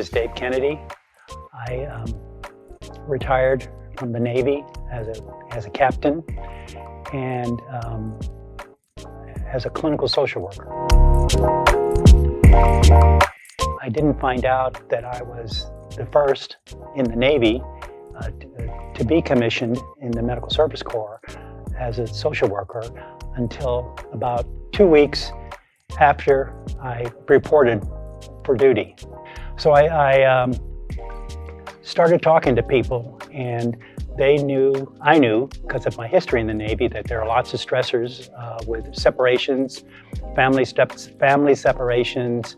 is Dave Kennedy. I retired from the Navy as a captain and as a clinical social worker. I didn't find out that I was the first in the Navy to be commissioned in the Medical Service Corps as a social worker until about 2 weeks after I reported for duty. So I started talking to people, and I knew because of my history in the Navy, that there are lots of stressors with separations, family separations,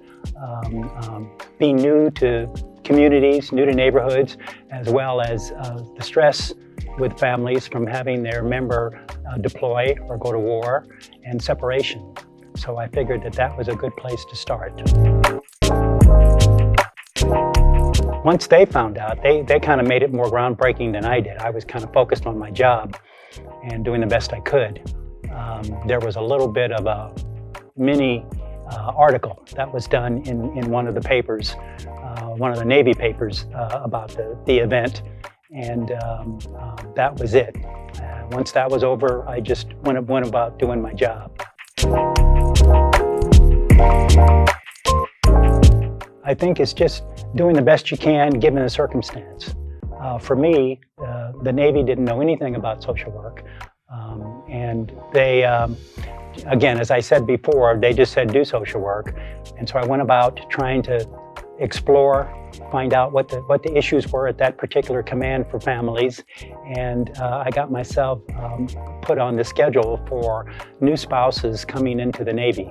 being new to communities, new to neighborhoods, as well as the stress with families from having their member deploy or go to war, and separation. So I figured that that was a good place to start. Once they found out, they kind of made it more groundbreaking than I did. I was kind of focused on my job and doing the best I could. There was a little bit of a mini article that was done in one of the papers, one of the Navy papers about the event, and that was it. Once that was over, I just went about doing my job. I think it's just doing the best you can given the circumstance. For me, the Navy didn't know anything about social work, and they, again, as I said before, they just said do social work, and so I went about trying to explore, find out what the issues were at that particular command for families, and I got myself put on the schedule for new spouses coming into the Navy,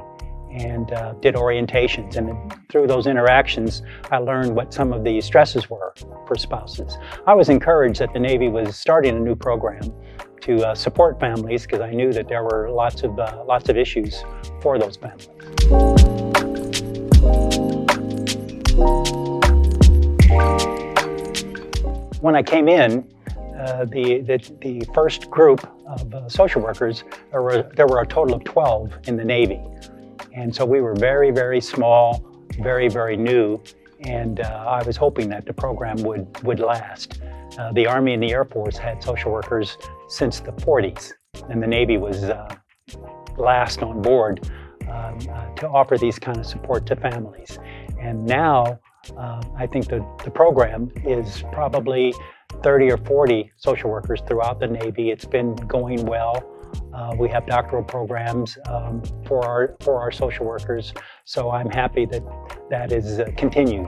and did orientations. And through those interactions, I learned what some of the stresses were for spouses. I was encouraged that the Navy was starting a new program to support families, because I knew that there were lots of issues for those families. When I came in, the first group of social workers, there were a total of 12 in the Navy. And so we were very, very small, very, very new, and I was hoping that the program would last. The Army and the Air Force had social workers since the 40s, and the Navy was last on board to offer these kind of support to families. And now I think the program is probably 30 or 40 social workers throughout the Navy. It's been going well. We have doctoral programs for our social workers, so I'm happy that is continued.